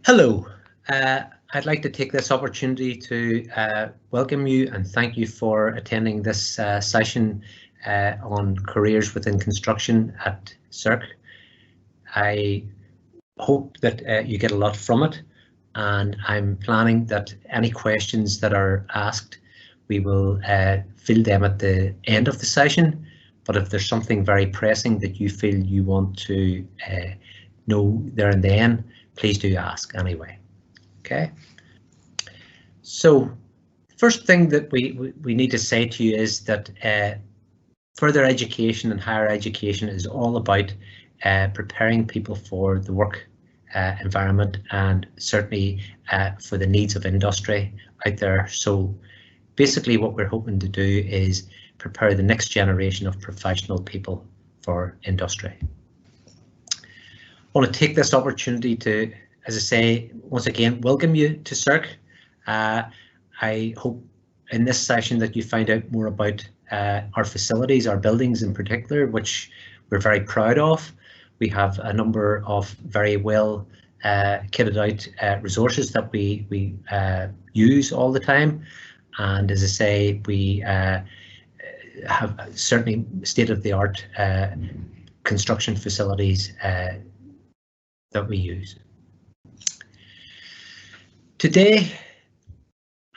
Hello, I'd like to take this opportunity to welcome you and thank you for attending this session on careers within construction at SERC. I hope that you get a lot from it, and I'm planning that any questions that are asked, we will field them at the end of the session. But if there's something very pressing that you feel you want to know there and then, please do ask anyway. Okay. So first thing that we need to say to you is that further education and higher education is all about preparing people for the work environment and certainly for the needs of industry out there. So basically what we're hoping to do is prepare the next generation of professional people for industry. I want to take this opportunity to, as I say, once again, welcome you to SERC. I hope in this session that you find out more about our facilities, our buildings in particular, which we're very proud of. We have a number of very well kitted out resources that we use all the time. And as I say, we have certainly state-of-the-art construction facilities that we use. Today,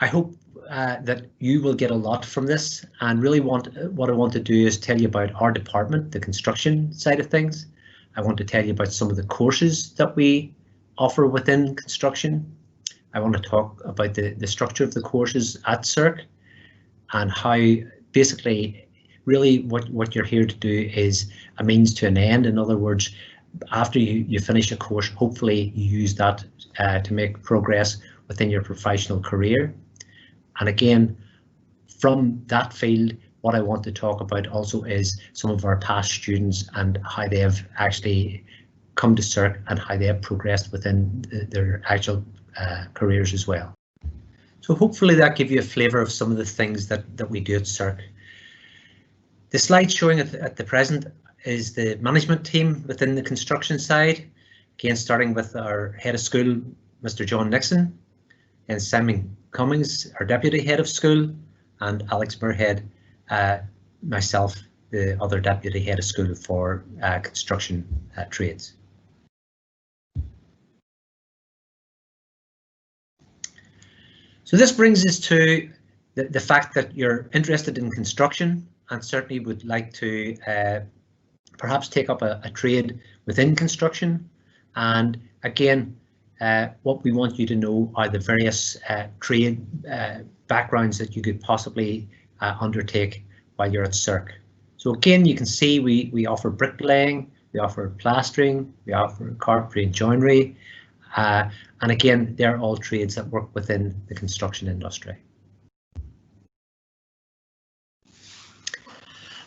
I hope that you will get a lot from this, and really what I want to do is tell you about our department, the construction side of things. I want to tell you about some of the courses that we offer within construction. I want to talk about the structure of the courses at SERC and how basically really what you're here to do is a means to an end. In other words, after you finish a course, hopefully you use that to make progress within your professional career. And again, from that field, what I want to talk about also is some of our past students and how they have actually come to SERC and how they have progressed within their actual careers as well. So hopefully that gives you a flavour of some of the things that we do at SERC. The slide showing at the present is the management team within the construction side. Again, starting with our head of school, Mr. John Nixon, and Simon Cummings, our deputy head of school, and Alex Muirhead, myself, the other deputy head of school for construction trades. So this brings us to the fact that you're interested in construction and certainly would like to perhaps take up a trade within construction. And again, what we want you to know are the various trade backgrounds that you could possibly undertake while you're at SERC. So again, you can see we offer bricklaying, we offer plastering, we offer carpentry and joinery, and again, they're all trades that work within the construction industry.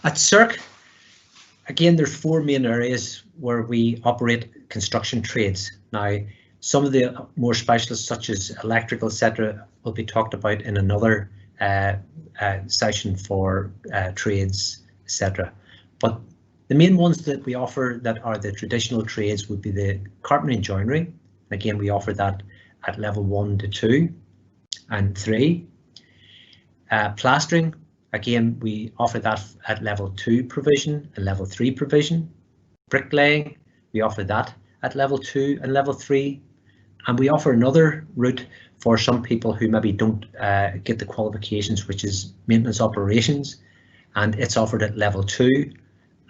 At SERC, again, there's four main areas where we operate construction trades. Now, some of the more specialists, such as electrical, etc., will be talked about in another session for trades, etc. But the main ones that we offer that are the traditional trades would be the carpentry and joinery. Again, we offer that at level 1 to 2 and 3. Plastering, again, we offer that at level 2 provision and level 3 provision. Bricklaying, we offer that at level 2 and level 3. And we offer another route for some people who maybe don't get the qualifications, which is maintenance operations, and it's offered at level 2.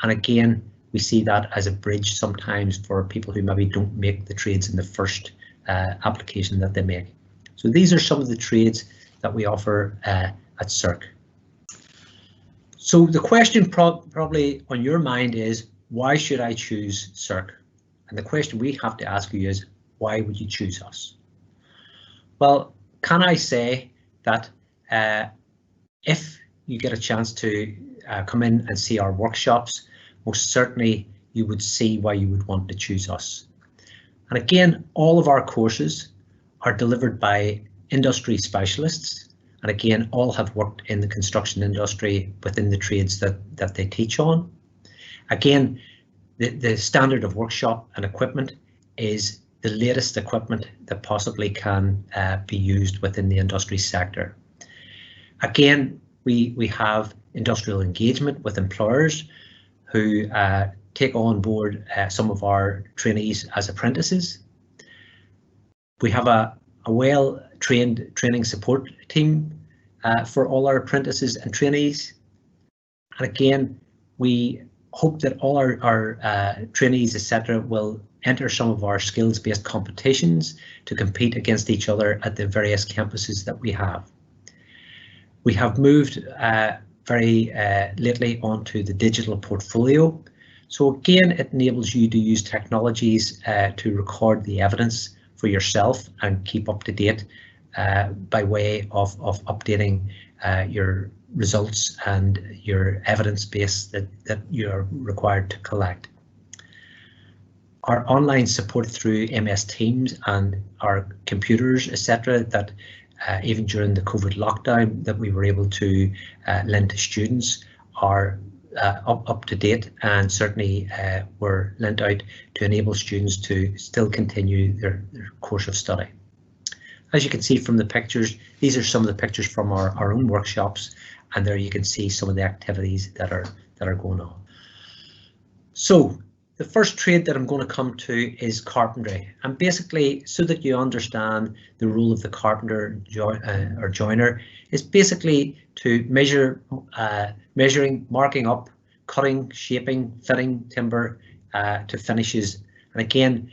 And again, we see that as a bridge sometimes for people who maybe don't make the trades in the first application that they make. So these are some of the trades that we offer at SERC. So the question probably on your mind is, why should I choose SERC? And the question we have to ask you is, why would you choose us? Well, can I say that if you get a chance to come in and see our workshops, most certainly you would see why you would want to choose us. And again, all of our courses are delivered by industry specialists, and again, all have worked in the construction industry within the trades that they teach on. Again, the standard of workshop and equipment is the latest equipment that possibly can be used within the industry sector. Again, we have industrial engagement with employers who take on board some of our trainees as apprentices. We have a well-trained training support team for all our apprentices and trainees. And again, we hope that all our trainees, etc., will enter some of our skills-based competitions to compete against each other at the various campuses that we have. We have moved very lately onto the digital portfolio. So again, it enables you to use technologies to record the evidence for yourself and keep up to date by way of updating your results and your evidence base that you're required to collect. Our online support through MS Teams and our computers, etc., that even during the COVID lockdown that we were able to lend to students are up to date, and certainly were lent out to enable students to still continue their course of study. As you can see from the pictures, these are some of the pictures from our own workshops, and there you can see some of the activities that are going on. So the first trade that I'm going to come to is carpentry, and basically, so that you understand the role of the carpenter or joiner, is basically to measuring, marking up, cutting, shaping, fitting timber to finishes. And again,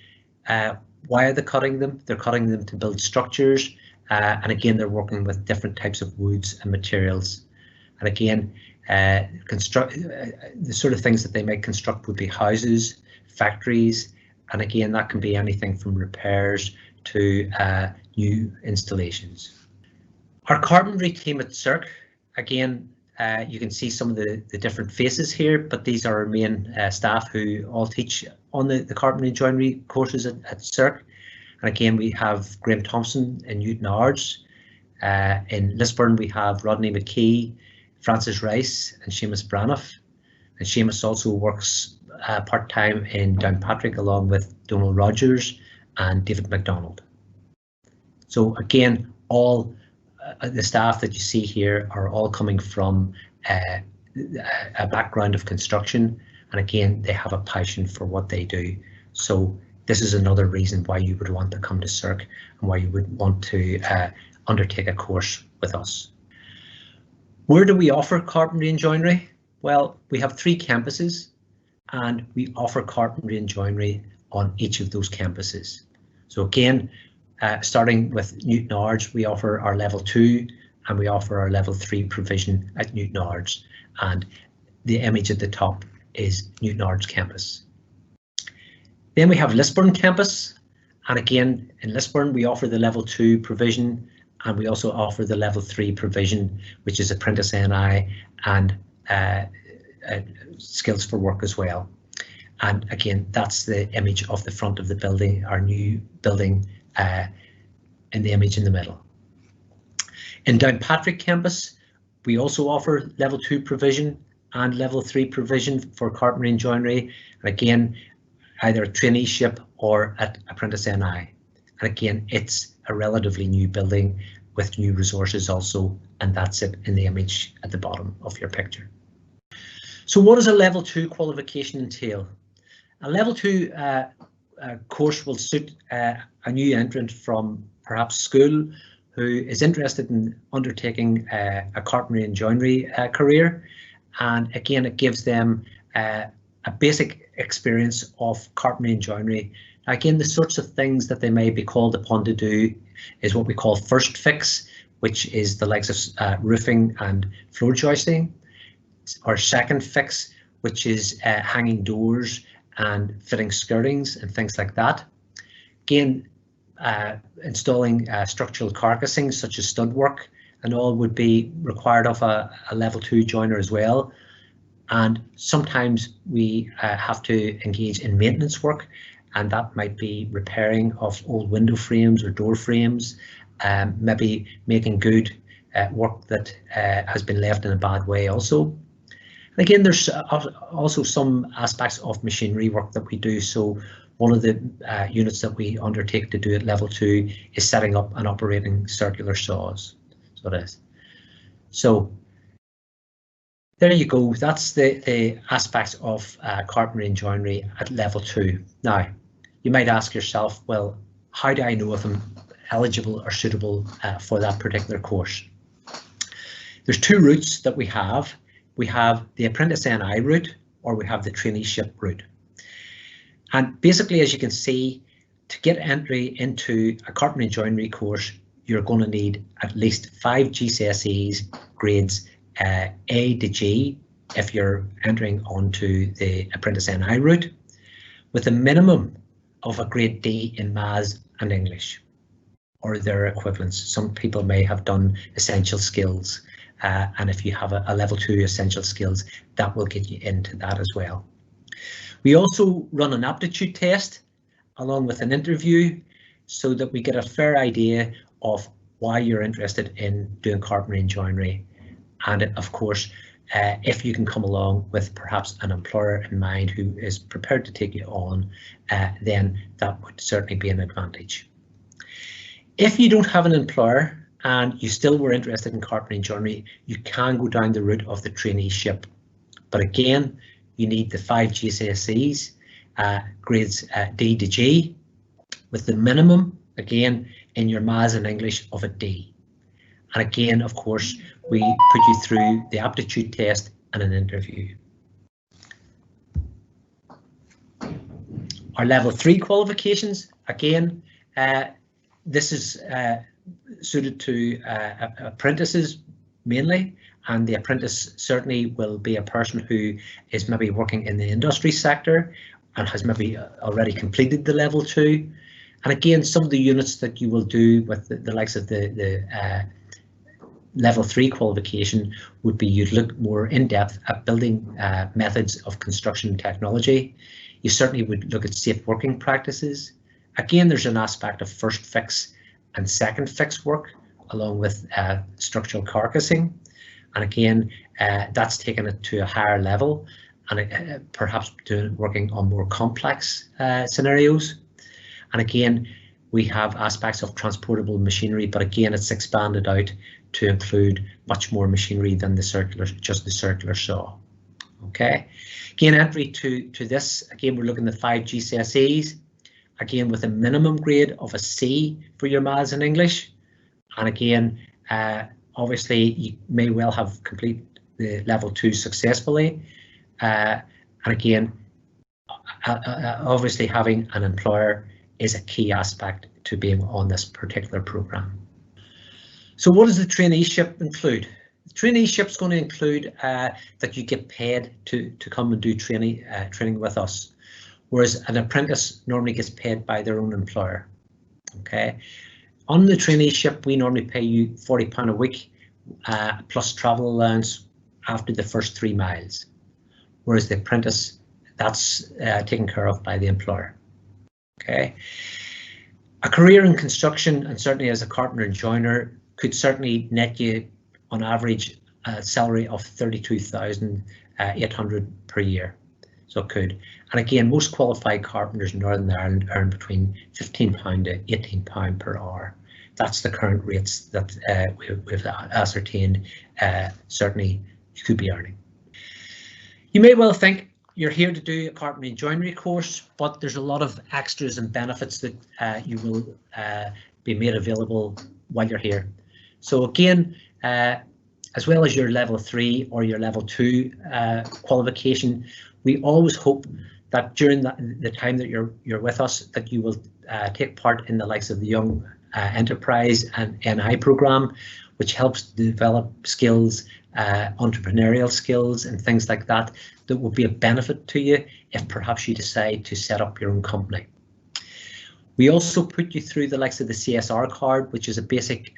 why are they cutting them? They're cutting them to build structures, and again, they're working with different types of woods and materials. And again, the sort of things that they might construct would be houses, factories, and again, that can be anything from repairs to new installations. Our carpentry team at SERC, again, you can see some of the different faces here, but these are our main staff who all teach on the carpentry and joinery courses at SERC. And again, we have Graham Thompson in Newton Ards. In Lisburn, we have Rodney McKee, Francis Rice, and Seamus Braniff. And Seamus also works part-time in Downpatrick along with Donald Rogers and David MacDonald. So again, all the staff that you see here are all coming from a background of construction, and again, they have a passion for what they do. So this is another reason why you would want to come to SERC and why you would want to undertake a course with us. Where do we offer carpentry and joinery? Well, we have 3 campuses, and we offer carpentry and joinery on each of those campuses. So again, starting with Newton Ards, we offer our level 2 and we offer our level 3 provision at Newton Ards, and the image at the top is Newton Ards campus. Then we have Lisburn campus, and again in Lisburn we offer the level 2 provision, and we also offer the level 3 provision, which is Apprentice NI and Skills for Work as well. And again, that's the image of the front of the building, our new building, in the image in the middle. In Downpatrick campus, we also offer level 2 provision and level 3 provision for carpentry and joinery, and again, either a traineeship or at Apprentice NI. And again, it's a relatively new building with new resources also, and that's it in the image at the bottom of your picture. So what does a level 2 qualification entail? A level 2 course will suit a new entrant from perhaps school who is interested in undertaking a carpentry and joinery career, and again it gives them a basic experience of carpentry and joinery. Again, the sorts of things that they may be called upon to do is what we call first fix, which is the likes of roofing and floor joisting, or second fix, which is hanging doors and fitting skirtings and things like that. Again, installing structural carcassing such as stud work and all would be required of a level 2 joiner as well. And sometimes we have to engage in maintenance work, and that might be repairing of old window frames or door frames, maybe making good work that has been left in a bad way also. And again, there's also some aspects of machinery work that we do. So one of the units that we undertake to do at level 2 is setting up and operating circular saws. So it is. So there you go. That's the aspects of carpentry and joinery at level 2. Now, you might ask yourself, well, how do I know if I'm eligible or suitable for that particular course? There's two routes that we have. We have the apprentice NI route, or we have the traineeship route. And basically, as you can see, to get entry into a carpentry and joinery course, you're going to need at least 5 GCSEs grades A to G if you're entering onto the apprentice NI route, with a minimum of a grade D in Maths and English, or their equivalents. Some people may have done essential skills, and if you have a level 2 essential skills, that will get you into that as well. We also run an aptitude test along with an interview so that we get a fair idea of why you're interested in doing carpentry and joinery. And of course, if you can come along with perhaps an employer in mind who is prepared to take you on, then that would certainly be an advantage. If you don't have an employer and you still were interested in carpentry and joinery, you can go down the route of the traineeship. But again, you need the 5 GCSEs, grades D to G, with the minimum, again, in your Maths and English of a D. And again, of course, we put you through the aptitude test and an interview. Our level 3 qualifications, again, this is suited to apprentices mainly, and the apprentice certainly will be a person who is maybe working in the industry sector and has maybe already completed the level 2. And again, some of the units that you will do with the likes of the level 3 qualification would be you'd look more in depth at building methods of construction technology. You certainly would look at safe working practices. Again, there's an aspect of first fix and second fix work along with structural carcassing. And again, that's taken it to a higher level and perhaps working on more complex scenarios. And again, we have aspects of transportable machinery, but again, it's expanded out to include much more machinery than just the circular saw. Okay, again, entry to this, again, we're looking at 5 GCSEs, again, with a minimum grade of a C for your Maths and English. And again, obviously, you may well have completed the level 2 successfully. And again, obviously having an employer is a key aspect to being on this particular program. So what does the traineeship include? The traineeship is going to include that you get paid to come and do training with us, whereas an apprentice normally gets paid by their own employer. Okay, on the traineeship, we normally pay you £40 a week plus travel allowance after the first 3 miles, whereas the apprentice, that's taken care of by the employer. Okay, a career in construction, and certainly as a carpenter and joiner, could certainly net you on average a salary of 32,800 per year. So it could. And again, most qualified carpenters in Northern Ireland earn between £15 to £18 per hour. That's the current rates that we've ascertained. Certainly you could be earning. You may well think you're here to do a carpentry and joinery course, but there's a lot of extras and benefits that you will be made available while you're here. So again, as well as your level 3 or your level 2 qualification, we always hope that during the time that you're with us, that you will take part in the likes of the Young Enterprise and NI program, which helps develop skills, entrepreneurial skills and things like that, that will be a benefit to you if perhaps you decide to set up your own company. We also put you through the likes of the CSR card, which is a basic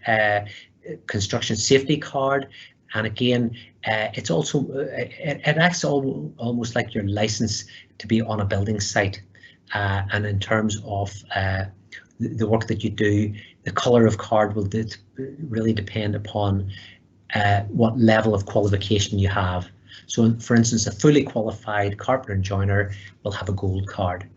construction safety card. And again, it's also, it acts almost like your license to be on a building site. And in terms of the work that you do, the colour of card will really depend upon what level of qualification you have. So for instance, a fully qualified carpenter and joiner will have a gold card,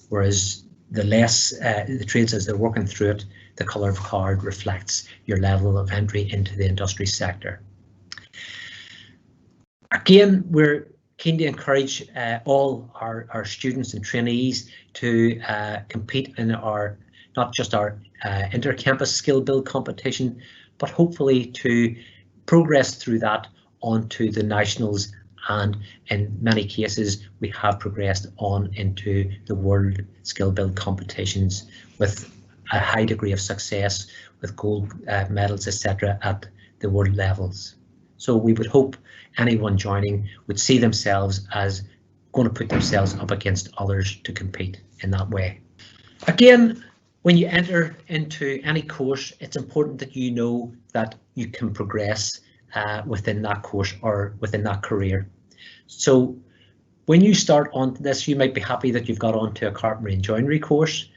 whereas the less the trades as they're working through it, the colour of card reflects your level of entry into the industry sector. Again, we're keen to encourage all our students and trainees to compete in not just our inter-campus skill build competition, but hopefully to progress through that onto the nationals, and in many cases we have progressed on into the world skill build competitions with a high degree of success, with gold medals, etc. at the world levels. So we would hope anyone joining would see themselves as going to put themselves up against others to compete in that way. Again, when you enter into any course, it's important that you know that you can progress within that course or within that career. So when you start on this, you might be happy that you've got onto a carpentry and joinery course,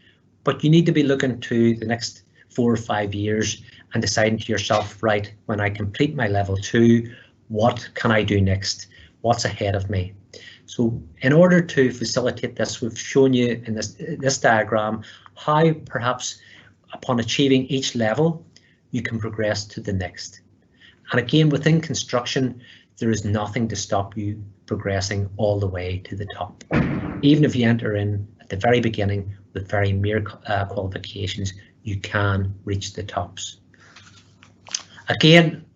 but you need to be looking to the next 4 or 5 years and deciding to yourself, right, when I complete my level 2, what can I do next? What's ahead of me? So in order to facilitate this, we've shown you in this diagram how perhaps upon achieving each level, you can progress to the next. And again, within construction, there is nothing to stop you progressing all the way to the top. Even if you enter in at the very beginning with very mere qualifications, you can reach the tops. Again,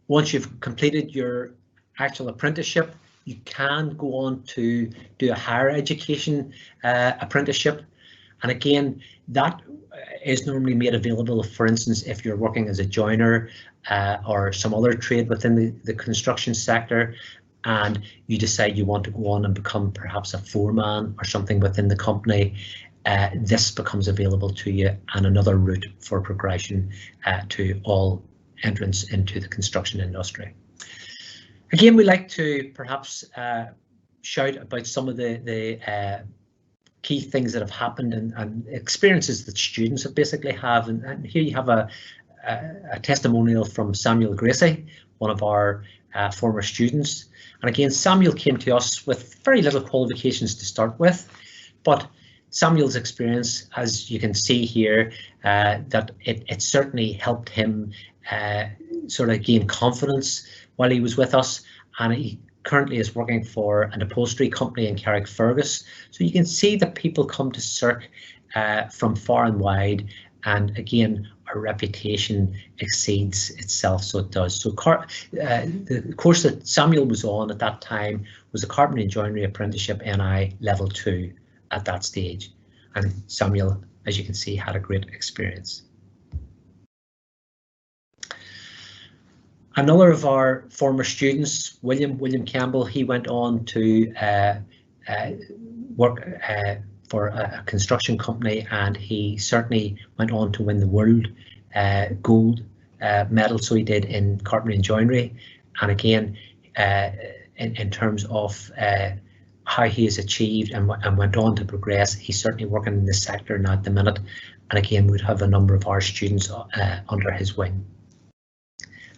once you've completed your actual apprenticeship, you can go on to do a higher education apprenticeship. And again, that is normally made available, for instance, if you're working as a joiner or some other trade within the construction sector, and you decide you want to go on and become perhaps a foreman or something within the company, this becomes available to you, and another route for progression to all entrance into the construction industry. Again, we like to perhaps shout about some of the key things that have happened and experiences that students have basically have. And here you have a testimonial from Samuel Gracie, one of our former students. And again, Samuel came to us with very little qualifications to start with, but Samuel's experience, as you can see here, that it certainly helped him sort of gain confidence while he was with us, and he currently is working for an upholstery company in Carrickfergus. So you can see that people come to SERC from far and wide, and again, our reputation exceeds itself, so it does. So the course that Samuel was on at that time was a Carpentry and Joinery Apprenticeship NI Level 2 at that stage, and Samuel, as you can see, had a great experience. Another of our former students, William Campbell, he went on to work for a construction company, and he certainly went on to win the world gold medal. So he did in carpentry and joinery, and again, in terms of how he has achieved and went on to progress, he's certainly working in the sector now at the minute, and again, we'd have a number of our students under his wing.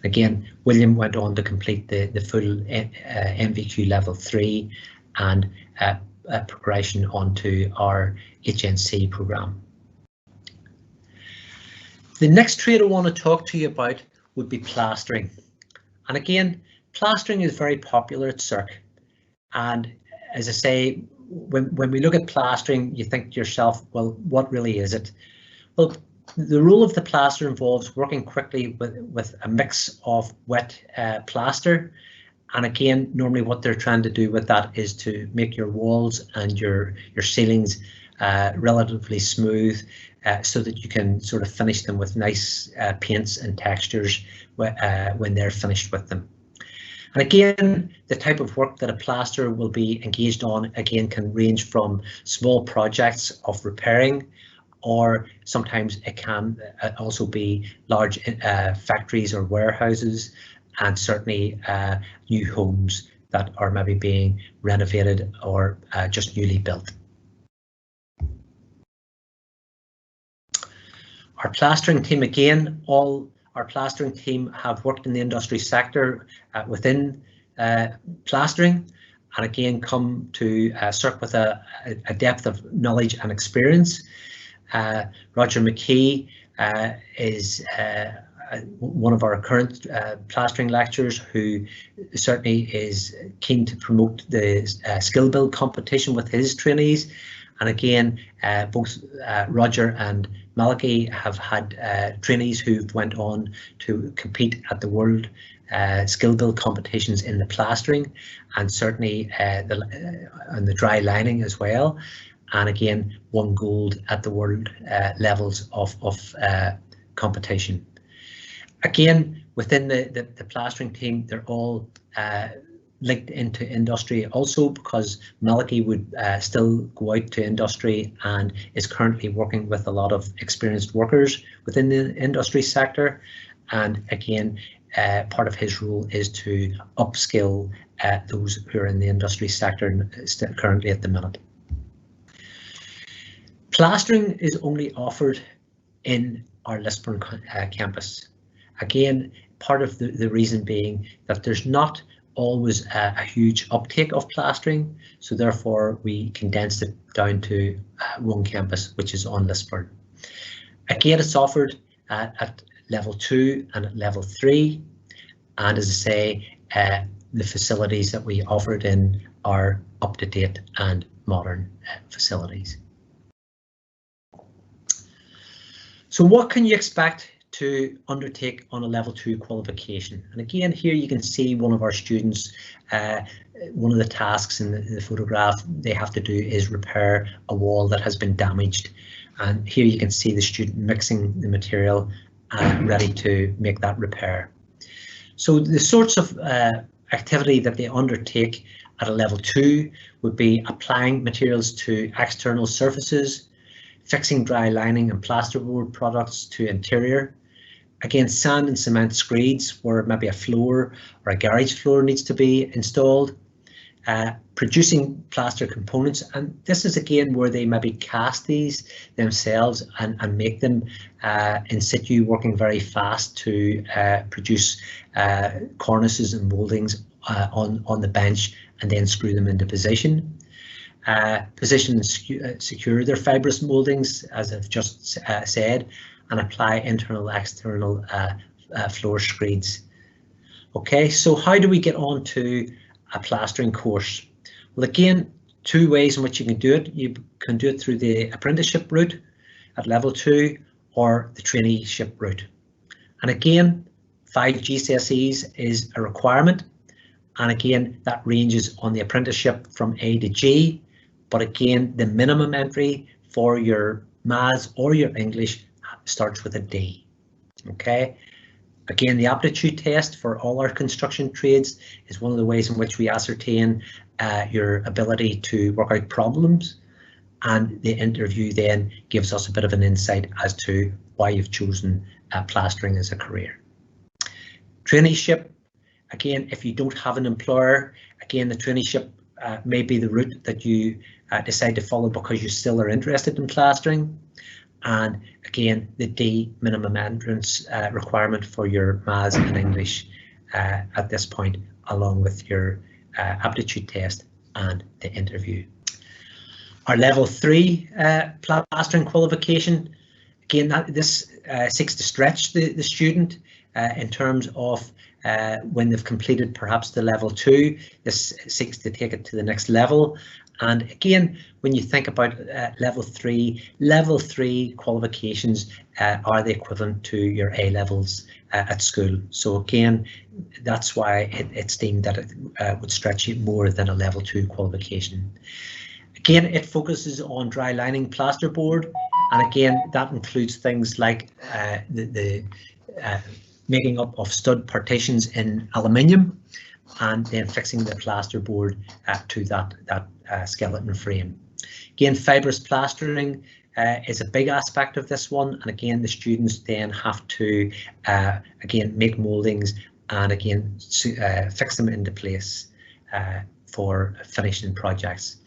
Again, William went on to complete the full NVQ level 3 and progression onto our HNC programme. The next trade I want to talk to you about would be plastering. And again, plastering is very popular at SERC. And as I say, when we look at plastering, you think to yourself, well, what really is it? Well, the role of the plaster involves working quickly with a mix of wet plaster, and again, normally what they're trying to do with that is to make your walls and your ceilings relatively smooth, so that you can sort of finish them with nice paints and textures when they're finished with them. And again, the type of work that a plasterer will be engaged on again can range from small projects of repairing, or sometimes it can also be large factories or warehouses, and certainly new homes that are maybe being renovated or just newly built. Our plastering team, again, all our plastering team have worked in the industry sector within plastering, and again come to SERC with a depth of knowledge and experience. Roger McKee is one of our current plastering lecturers, who certainly is keen to promote the skill build competition with his trainees. And again, both Roger and Malachi have had trainees who went on to compete at the World Skill Build competitions in the plastering, and certainly on the dry lining as well. And again, won gold at the world levels of competition. Again, within the plastering team, they're all linked into industry also, because Malachi would still go out to industry and is currently working with a lot of experienced workers within the industry sector. And again, part of his role is to upskill those who are in the industry sector currently at the minute. Plastering is only offered in our Lisburn campus. Again, part of the reason being that there's not always a huge uptake of plastering, so therefore we condensed it down to one campus, which is on Lisburn. Again, it's offered at level 2 and at level 3, and as I say, the facilities that we offered in are up-to-date and modern facilities. So what can you expect to undertake on a level 2 qualification? And again, here you can see one of our students, one of the tasks in the photograph they have to do is repair a wall that has been damaged. And here you can see the student mixing the material ready to make that repair. So the sorts of activity that they undertake at a level 2 would be applying materials to external surfaces, fixing dry lining and plasterboard products to interior. Again, sand and cement screeds where maybe a floor or a garage floor needs to be installed. Producing plaster components, and this is again where they maybe cast these themselves and make them in situ, working very fast to produce cornices and mouldings on the bench and then screw them into position. Position and secure their fibrous mouldings, as I've just said, and apply internal external floor screeds. Okay, so how do we get on to a plastering course? Well, again, two ways in which you can do it. You can do it through the apprenticeship route at level 2 or the traineeship route. And again, 5 GCSEs is a requirement. And again, that ranges on the apprenticeship from A to G. But again, the minimum entry for your maths or your English starts with a D. Okay. Again, the aptitude test for all our construction trades is one of the ways in which we ascertain your ability to work out problems, and the interview then gives us a bit of an insight as to why you've chosen plastering as a career. Traineeship, again, if you don't have an employer, again, the traineeship may be the route that you decide to follow because you still are interested in plastering. And again, the D minimum entrance requirement for your maths and English at this point, along with your aptitude test and the interview. Our level 3 plastering qualification, again, this seeks to stretch the student in terms of when they've completed perhaps the level 2, this seeks to take it to the next level. And again, when you think about level 3 qualifications are the equivalent to your A levels at school. So again, that's why it's deemed that it would stretch you more than a level 2 qualification. Again, it focuses on dry lining plasterboard, and again, that includes things like the making up of stud partitions in aluminium, and then fixing the plasterboard to that skeleton frame. Again, fibrous plastering is a big aspect of this one, and again, the students then have to again make mouldings and again fix them into place for finishing projects.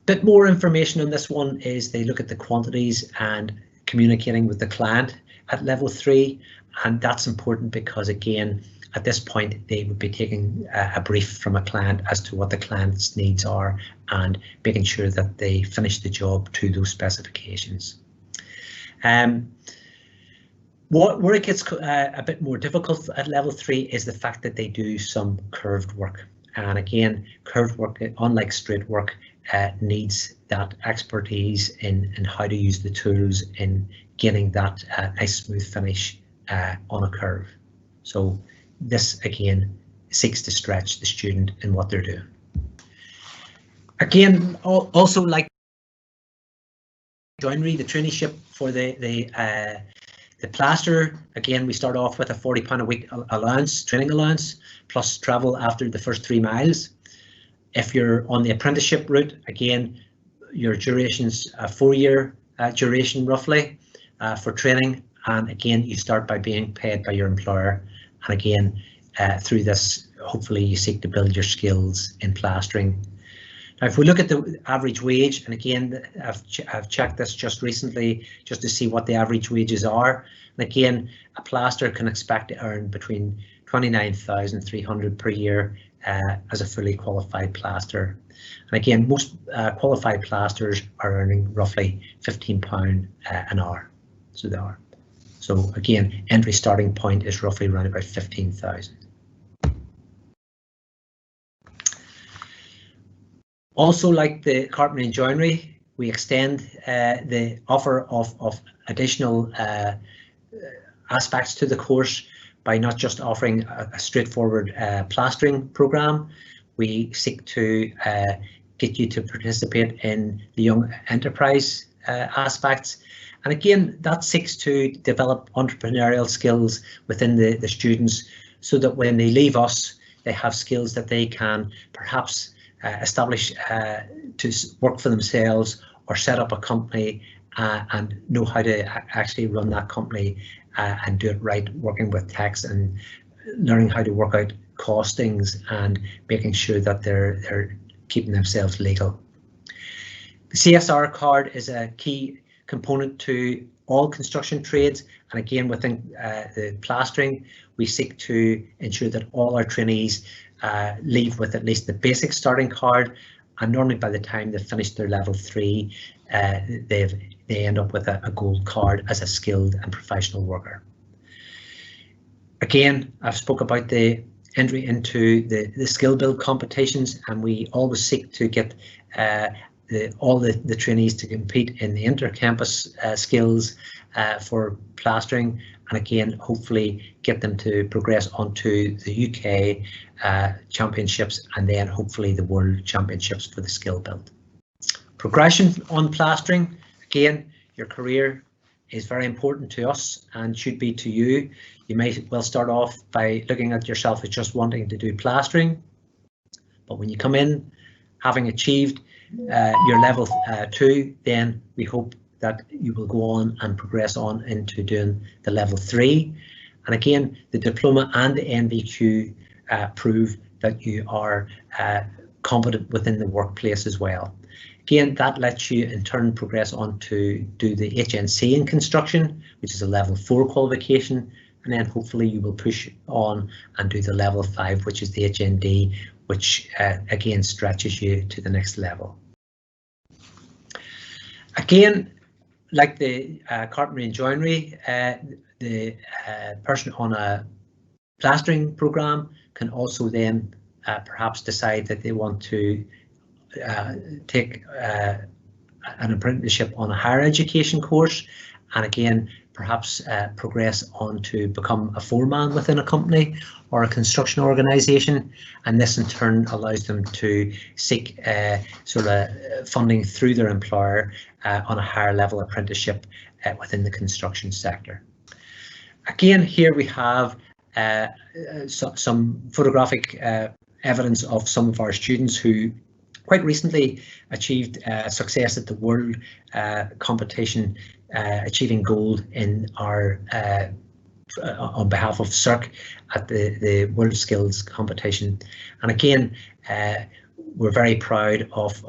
Bit more information on this one is they look at the quantities and communicating with the client at level 3, and that's important because again, at this point they would be taking a brief from a client as to what the client's needs are and making sure that they finish the job to those specifications. Where it gets a bit more difficult at level 3 is the fact that they do some curved work. And again, curved work, unlike straight work, needs that expertise in how to use the tools in getting that nice smooth finish on a curve. So this again seeks to stretch the student in what they're doing. Again, also like joinery, the traineeship for the plaster, again we start off with a £40 a week allowance, training allowance, plus travel after the first 3 miles. If you're on the apprenticeship route, again your duration's a 4-year duration roughly for training, and again you start by being paid by your employer, and again through this hopefully you seek to build your skills in plastering. Now if we look at the average wage, and again I've checked this just recently just to see what the average wages are, and again a plasterer can expect to earn between 29,300 per year as a fully qualified plasterer. And again, most qualified plasterers are earning roughly £15 an hour, so they are. So again, entry starting point is roughly around about 15,000. Also, like the carpentry and joinery, we extend the offer of additional aspects to the course by not just offering a straightforward plastering program. We seek to get you to participate in the young enterprise aspects. And again, that seeks to develop entrepreneurial skills within the students so that when they leave us, they have skills that they can perhaps establish to work for themselves or set up a company and know how to actually run that company and do it right, working with tax and learning how to work out costings and making sure that they're keeping themselves legal. The CSR card is a key component to all construction trades, and again within the plastering we seek to ensure that all our trainees leave with at least the basic starting card, and normally by the time they've finished their level 3 they end up with a gold card as a skilled and professional worker. Again, I've spoke about the entry into the skill build competitions, and we always seek to get all the trainees to compete in the inter-campus skills for plastering, and again hopefully get them to progress onto the UK championships and then hopefully the world championships for the skill build. Progression on plastering, again your career is very important to us and should be to you. You might well start off by looking at yourself as just wanting to do plastering, but when you come in having achieved your level 2, then we hope that you will go on and progress on into doing the level 3. And again, the diploma and the NVQ prove that you are competent within the workplace as well. Again, that lets you in turn progress on to do the HNC in construction, which is a level 4 qualification, and then hopefully you will push on and do the level 5, which is the HND, which again stretches you to the next level. Again, like the carpentry and joinery, the person on a plastering program can also then perhaps decide that they want to take an apprenticeship on a higher education course, and again perhaps progress on to become a foreman within a company or a construction organisation, and this in turn allows them to seek sort of funding through their employer on a higher level apprenticeship within the construction sector. Again, here we have some photographic evidence of some of our students who quite recently achieved success at the world competition, achieving gold in our on behalf of SERC at the World Skills competition. And again, we're very proud of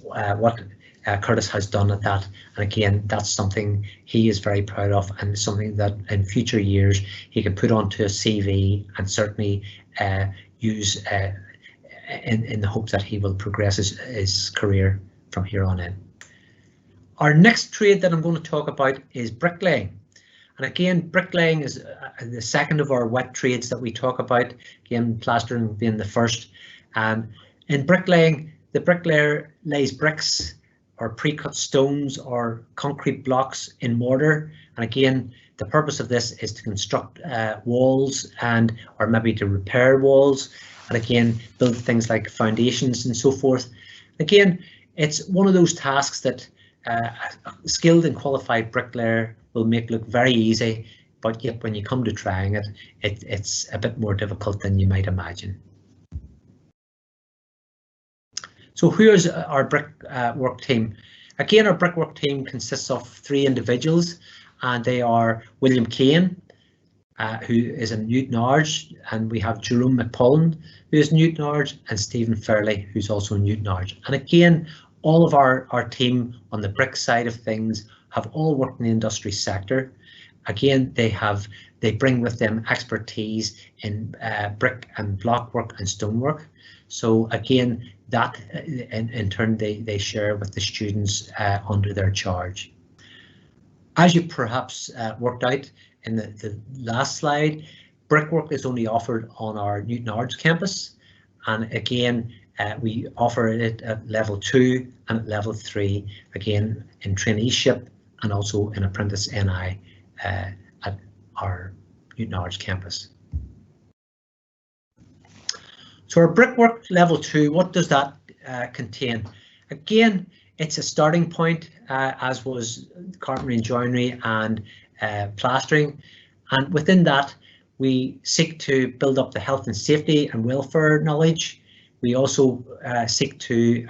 what Curtis has done at that, and again, that's something he is very proud of, and something that in future years he can put onto a CV and certainly use in the hope that he will progress his career from here on in. Our next trade that I'm going to talk about is bricklaying. And again, bricklaying is the second of our wet trades that we talk about, again, plastering being the first. In bricklaying, the bricklayer lays bricks or pre-cut stones or concrete blocks in mortar. And again, the purpose of this is to construct walls or maybe to repair walls, and again, build things like foundations and so forth. Again, it's one of those tasks that a skilled and qualified bricklayer will make look very easy, but yet when you come to trying it, it's a bit more difficult than you might imagine. So here's our brickwork team. Again, our brickwork team consists of 3 individuals, and they are William Kane, who is in Newtonards, and we have Jerome McPullen, who is Newtonards, and Stephen Fairley, who's also Newtonards. And again, all of our team on the brick side of things have all worked in the industry sector. Again, they bring with them expertise in brick and block work and stonework. So again, that in turn they share with the students under their charge. As you perhaps worked out in the last slide, brickwork is only offered on our Newtonards campus, and again we offer it at level 2 and at level 3, again in traineeship and also in apprentice NI at our Newtonards campus. So our brickwork level 2, what does that contain? Again, it's a starting point, as was carpentry and joinery and plastering, and within that we seek to build up the health and safety and welfare knowledge. We also seek to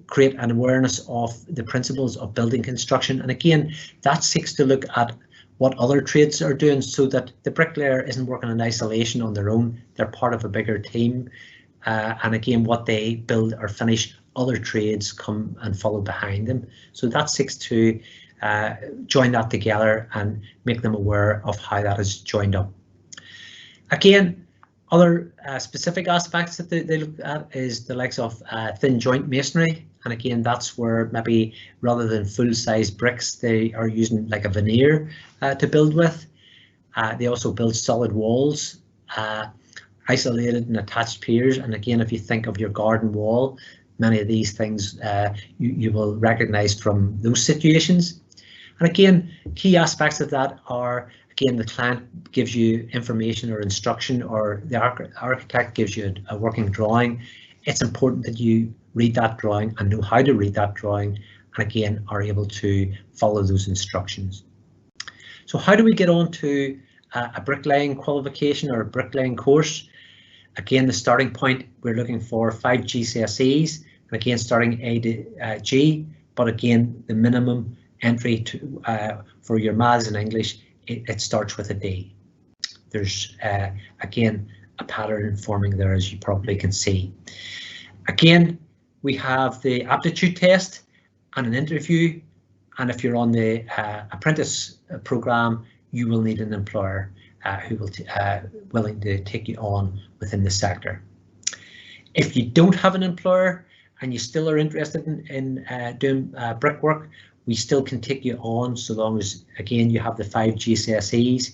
create an awareness of the principles of building construction, and again that seeks to look at what other trades are doing so that the bricklayer isn't working in isolation on their own, they're part of a bigger team, and again what they build or finish, other trades come and follow behind them. So that seeks to join that together and make them aware of how that is joined up. Again, other specific aspects that they look at is the likes of thin joint masonry, and again that's where maybe rather than full-size bricks they are using like a veneer to build with. They also build solid walls, isolated and attached piers, and again if you think of your garden wall, many of these things you will recognise from those situations. And again, key aspects of that are, again, the client gives you information or instruction, or the architect gives you a working drawing. It's important that you read that drawing and know how to read that drawing, and again are able to follow those instructions. So how do we get on to a bricklaying qualification or a bricklaying course? Again, the starting point, we're looking for 5 GCSEs, and again starting A to G, but again the minimum entry to for your maths and English, it starts with a D. There's again a pattern forming there, as you probably can see. Again, we have the aptitude test and an interview, and if you're on the apprentice program, you will need an employer who will willing to take you on within the sector. If you don't have an employer and you still are interested in doing brickwork, we still can take you on so long as, again, you have the 5 GCSEs.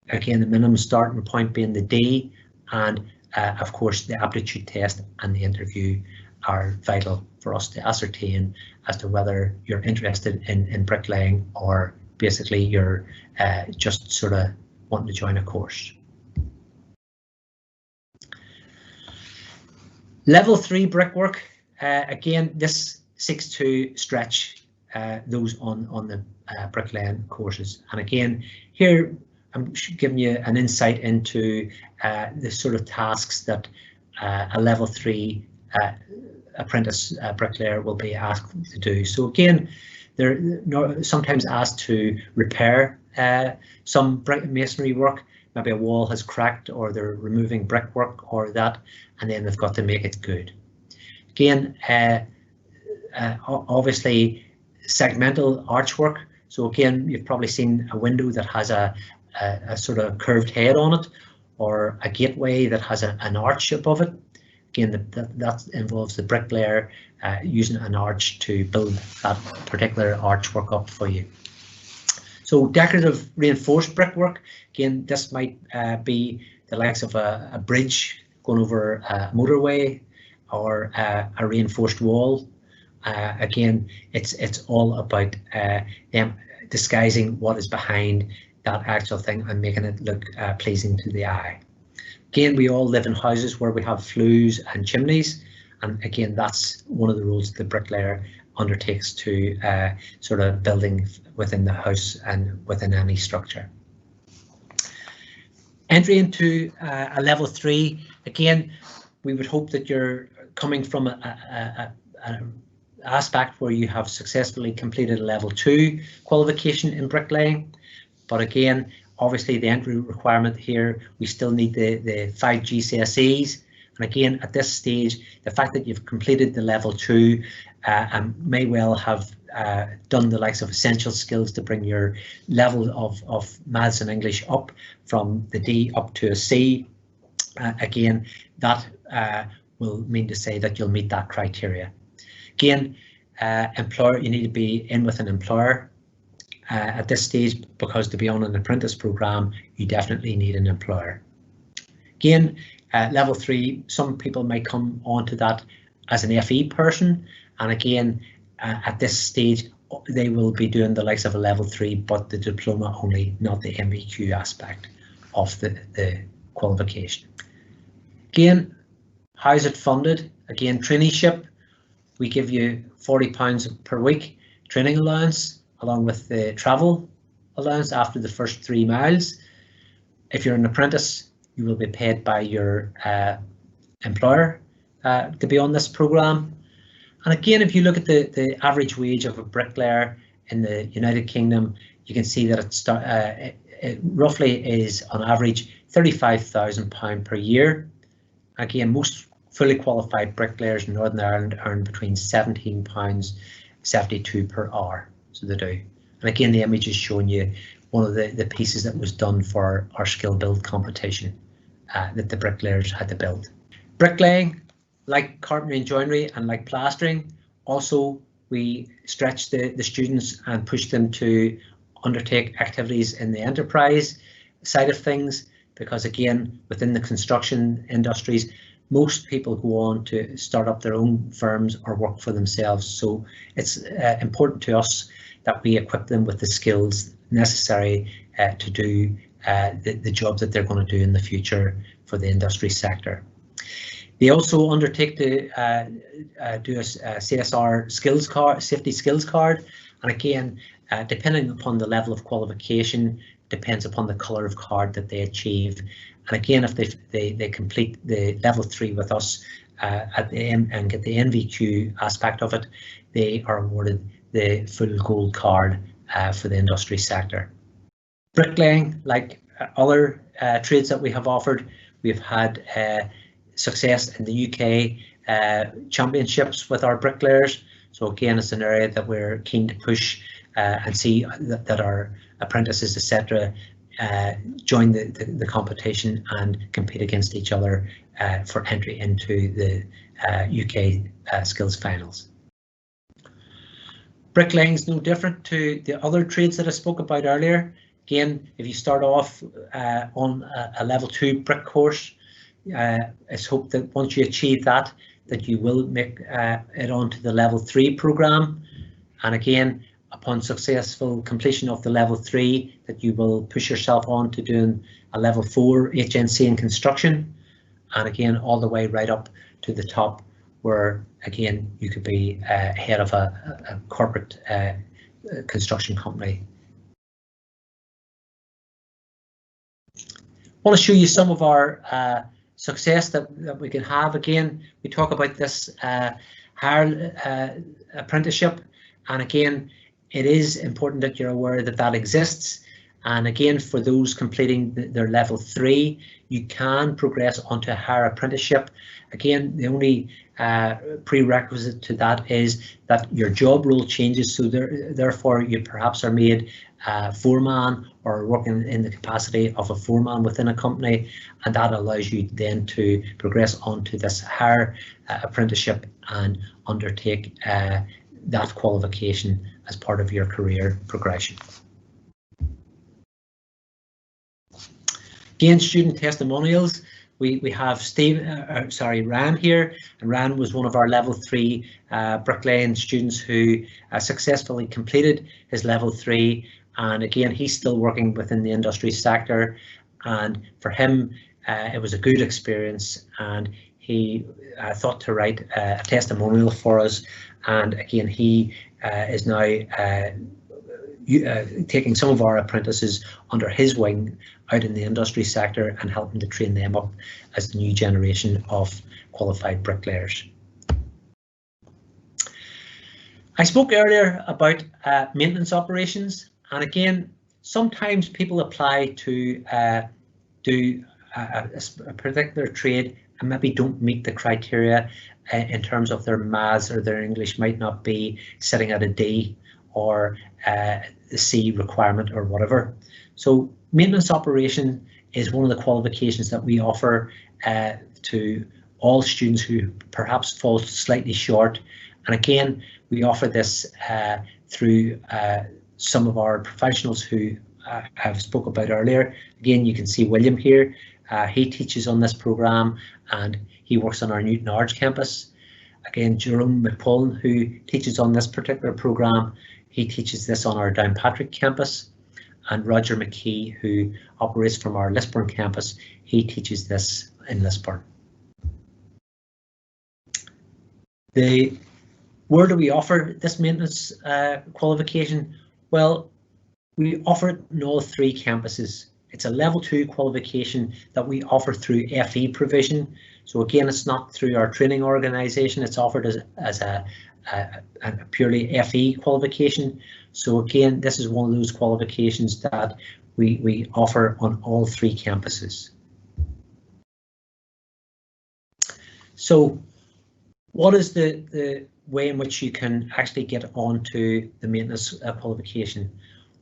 Again, the minimum starting point being the D, and of course the aptitude test and the interview are vital for us to ascertain as to whether you're interested in bricklaying or basically you're just sort of wanting to join a course. Level 3 brickwork, again, this seeks to stretch those on the bricklaying courses, and again here I'm giving you an insight into the sort of tasks that a level 3 apprentice bricklayer will be asked to do. So again, they're sometimes asked to repair some brick masonry work. Maybe a wall has cracked, or they're removing brickwork or that, and then they've got to make it good. Again, obviously segmental archwork. So again, you've probably seen a window that has a sort of curved head on it, or a gateway that has an arch above it. Again, that involves the bricklayer using an arch to build that particular archwork up for you. So decorative reinforced brickwork, again, this might be the likes of a bridge going over a motorway, or a reinforced wall. Again, it's all about them disguising what is behind that actual thing and making it look pleasing to the eye. Again, we all live in houses where we have flues and chimneys, and again, that's one of the roles the bricklayer undertakes to sort of building within the house and within any structure. Entry into a level 3, again, we would hope that you're coming from an aspect where you have successfully completed a level 2 qualification in bricklaying. But again, obviously the entry requirement here, we still need the 5 GCSEs. And again, at this stage, the fact that you've completed the level 2 and may well have done the likes of essential skills to bring your level of maths and English up from the D up to a C. Again, that will mean to say that you'll meet that criteria. Again, employer, you need to be in with an employer at this stage, because to be on an apprentice program, you definitely need an employer. Again, level 3, some people may come onto that as an FE person, and again, at this stage, they will be doing the likes of a level 3, but the diploma only, not the MVQ aspect of the qualification. Again, how is it funded? Again, traineeship, we give you £40 per week training allowance, along with the travel allowance after the first 3 miles. If you're an apprentice, you will be paid by your employer to be on this program. And again, if you look at the average wage of a bricklayer in the United Kingdom, you can see that it roughly is on average £35,000 per year. Again, most fully qualified bricklayers in Northern Ireland earn between £17.72 per hour. So they do. And again, the image is showing you one of the pieces that was done for our skill build competition that the bricklayers had to build. Bricklaying, like carpentry and joinery and like plastering, also we stretch the students and push them to undertake activities in the enterprise side of things, because again, within the construction industries, most people go on to start up their own firms or work for themselves. So it's important to us that we equip them with the skills necessary to do the job that they're going to do in the future for the industry sector. They also undertake to do a CSR skills card, safety skills card, and again, depending upon the level of qualification, depends upon the colour of card that they achieve. And again, if they complete the level 3 with us at the end and get the NVQ aspect of it, they are awarded the full gold card for the industry sector. Bricklaying, like other trades that we have offered, we've had success in the UK championships with our bricklayers. So again, it's an area that we're keen to push and see that our apprentices, etc., join the competition and compete against each other for entry into the UK skills finals. Bricklaying is no different to the other trades that I spoke about earlier. Again, if you start off on a level 2 brick course, it's hoped that once you achieve that you will make it onto the level 3 program. And again, upon successful completion of the level 3, that you will push yourself on to doing a level 4 HNC in construction. And again, all the way right up to the top, where again, you could be head of a corporate construction company. I want to show you some of our success that we can have. Again, we talk about this higher apprenticeship, and again, it is important that you're aware that that exists. And again, for those completing their level 3, you can progress onto a higher apprenticeship. Again, the only prerequisite to that is that your job role changes, so therefore you perhaps are made foreman or working in the capacity of a foreman within a company, and that allows you then to progress onto this higher apprenticeship and undertake that qualification as part of your career progression. Again, student testimonials. We have Ran here, and Ran was one of our level 3 bricklaying students who successfully completed his level 3, and again he's still working within the industry sector, and for him it was a good experience, and he thought to write a testimonial for us, and again he is now taking some of our apprentices under his wing out in the industry sector and helping to train them up as the new generation of qualified bricklayers. I spoke earlier about maintenance operations, and again sometimes people apply to do a particular trade and maybe don't meet the criteria in terms of their maths, or their English might not be sitting at a D or the C requirement or whatever. So maintenance operation is one of the qualifications that we offer to all students who perhaps fall slightly short. And again, we offer this through some of our professionals who I've spoke about earlier. Again, you can see William here. He teaches on this programme and he works on our Newton Ards campus. Again, Jerome McPullen, who teaches on this particular programme, he teaches this on our Downpatrick campus, and Roger McKee, who operates from our Lisburn campus, he teaches this in Lisburn. Where do we offer this maintenance qualification? Well, we offer it in all 3 campuses. It's a level 2 qualification that we offer through FE provision. So again, it's not through our training organisation, it's offered as a purely FE qualification. So again, this is one of those qualifications that we offer on all 3 campuses. So what is the way in which you can actually get onto the maintenance qualification?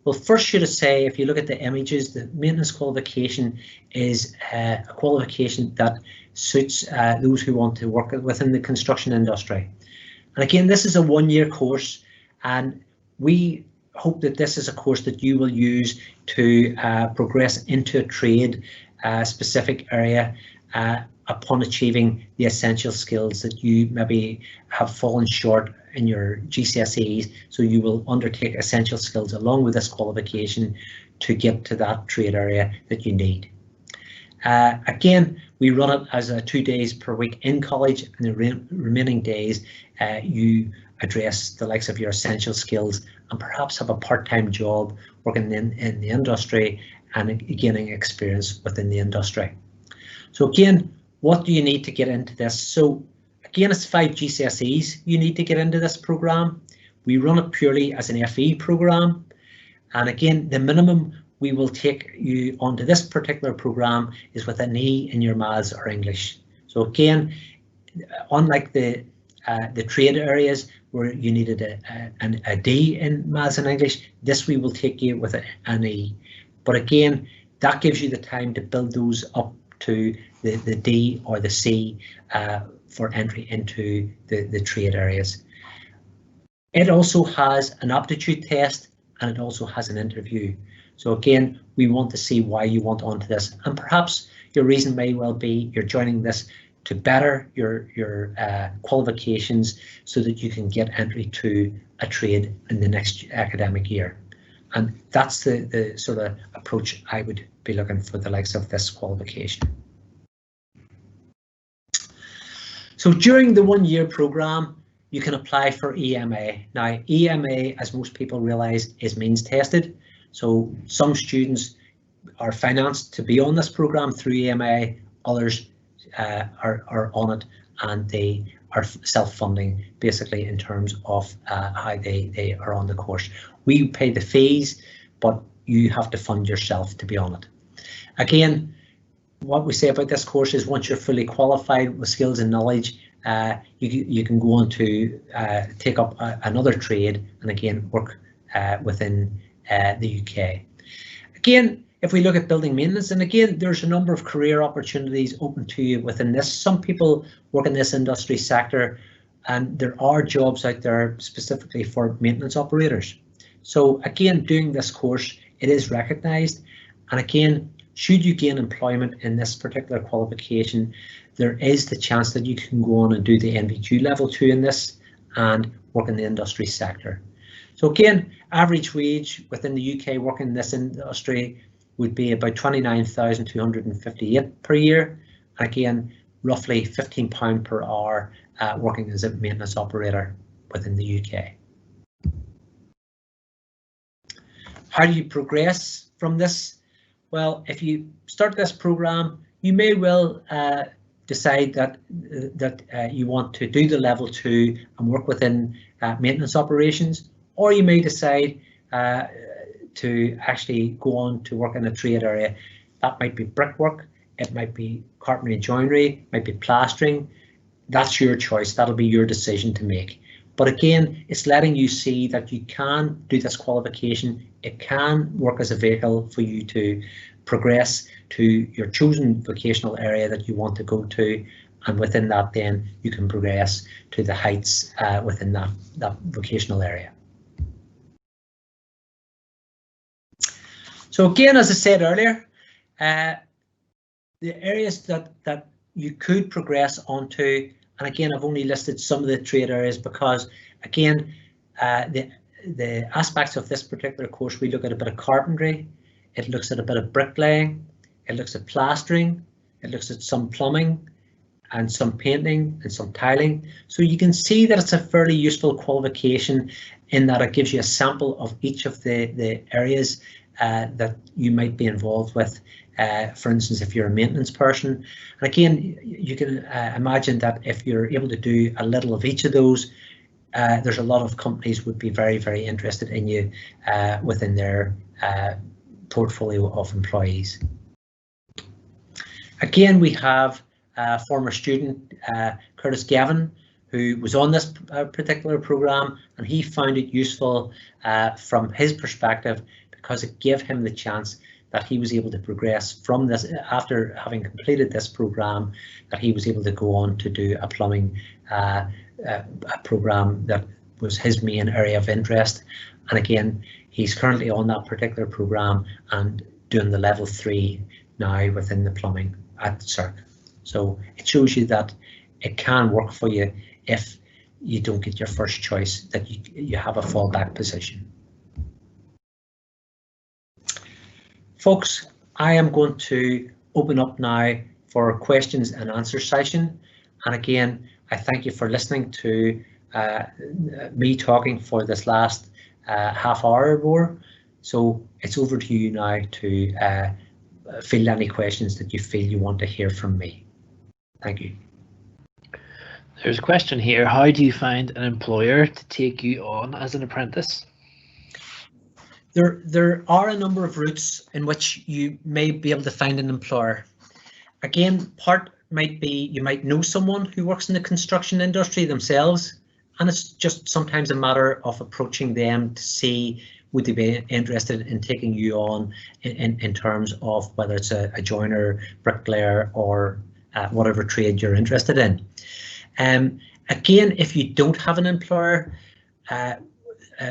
Well, first should I say, if you look at the images, the maintenance qualification is a qualification that suits those who want to work within the construction industry. And again, this is a 1-year course, and we hope that this is a course that you will use to progress into a trade specific area upon achieving the essential skills that you maybe have fallen short in your GCSEs. So you will undertake essential skills along with this qualification to get to that trade area that you need. Again, we run it as 2 days per week in college, and the remaining days you address the likes of your essential skills and perhaps have a part-time job working in the industry and gaining experience within the industry. So again, what do you need to get into this? So again, it's 5 GCSEs you need to get into this programme. We run it purely as an FE programme, and again, the minimum we will take you onto this particular programme is with an E in your maths or English. So again, unlike the trade areas where you needed a D in maths and English, this we will take you with an E. But again, that gives you the time to build those up to the D or the C for entry into the trade areas. It also has an aptitude test, and it also has an interview. So again, we want to see why you want onto this, and perhaps your reason may well be you're joining this to better your qualifications so that you can get entry to a trade in the next academic year. And that's the sort of approach I would be looking for the likes of this qualification. So during the 1-year programme, you can apply for EMA. Now, EMA, as most people realise, is means tested. So some students are financed to be on this programme through EMA, others are on it and they are self-funding basically in terms of how they are on the course. We pay the fees, but you have to fund yourself to be on it. Again, what we say about this course is once you're fully qualified with skills and knowledge, you can go on to take up another trade and again work within the UK. Again, if we look at building maintenance, and again, there's a number of career opportunities open to you within this. Some people work in this industry sector, and there are jobs out there specifically for maintenance operators. So again, doing this course, it is recognised, and again, should you gain employment in this particular qualification, there is the chance that you can go on and do the NVQ level 2 in this and work in the industry sector. So again, average wage within the UK working in this industry would be about 29,258 per year. Again, roughly £15 per hour working as a maintenance operator within the UK. How do you progress from this? Well, if you start this program, you may well decide that you want to do the level 2 and work within maintenance operations, or you may decide to actually go on to work in a trade area. That might be brickwork, it might be carpentry and joinery, might be plastering. That's your choice. That'll be your decision to make. But again, it's letting you see that you can do this qualification. It can work as a vehicle for you to progress to your chosen vocational area that you want to go to, and within that then you can progress to the heights within that vocational area. So again, as I said earlier, the areas that you could progress onto, and again, I've only listed some of the trade areas because, again, the aspects of this particular course, we look at a bit of carpentry, it looks at a bit of bricklaying, it looks at plastering, it looks at some plumbing and some painting and some tiling. So you can see that it's a fairly useful qualification in that it gives you a sample of each of the areas that you might be involved with. For instance, if you're a maintenance person, and again, you can imagine that if you're able to do a little of each of those, there's a lot of companies would be very, very interested in you within their portfolio of employees. Again, we have a former student, Curtis Gavin, who was on this particular program, and he found it useful from his perspective because it gave him the chance that he was able to progress from this after having completed this program, that he was able to go on to do a plumbing program that was his main area of interest. And again, he's currently on that particular program and doing the level 3 now within the plumbing at SERC. So it shows you that it can work for you if you don't get your first choice, that you have a fallback position. Folks, I am going to open up now for questions and answer session. And again, I thank you for listening to me talking for this last half hour or more. So it's over to you now to field any questions that you feel you want to hear from me. Thank you. There's a question here. How do you find an employer to take you on as an apprentice? There are a number of routes in which you may be able to find an employer. Again, part might be you might know someone who works in the construction industry themselves, and it's just sometimes a matter of approaching them to see would they be interested in taking you on in terms of whether it's a joiner, bricklayer, or whatever trade you're interested in. Again, if you don't have an employer,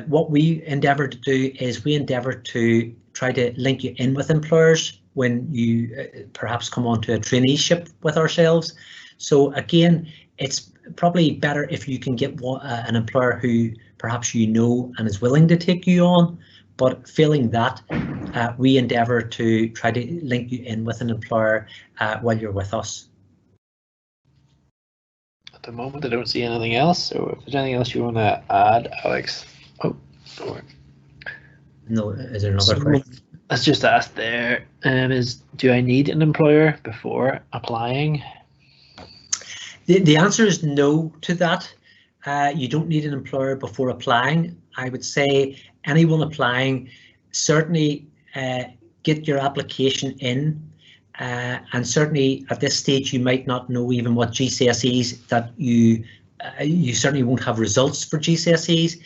what we endeavour to do is we endeavour to try to link you in with employers when you perhaps come on to a traineeship with ourselves. So again, it's probably better if you can get an employer who perhaps you know and is willing to take you on, but failing that, we endeavour to try to link you in with an employer while you're with us. At the moment, I don't see anything else, so if there's anything else you want to add, Alex. Oh, sorry. No, is there another question? Let's just ask there, do I need an employer before applying? The answer is no to that. You don't need an employer before applying. I would say anyone applying, certainly get your application in. and certainly at this stage you might not know even what GCSEs that you certainly won't have results for GCSEs,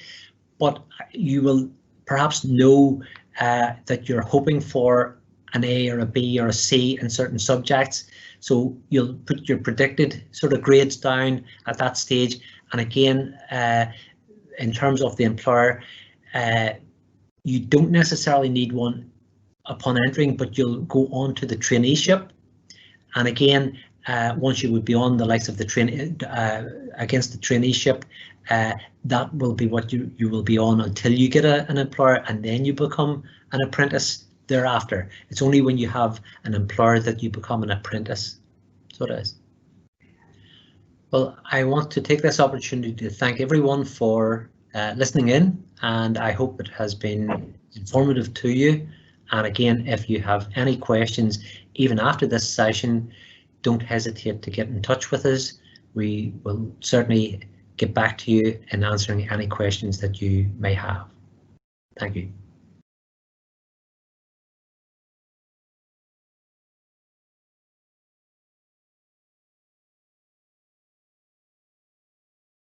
but you will perhaps know that you're hoping for an A or a B or a C in certain subjects. So you'll put your predicted sort of grades down at that stage. And again, in terms of the employer, you don't necessarily need one upon entering, but you'll go on to the traineeship. And again, once you would be on the likes of the against the traineeship, that will be what you will be on until you get an employer, and then you become an apprentice thereafter. It's only when you have an employer that you become an apprentice. So it is. Well, I want to take this opportunity to thank everyone for listening in, and I hope it has been informative to you. And again, if you have any questions, even after this session, don't hesitate to get in touch with us. We will certainly get back to you in answering any questions that you may have. Thank you.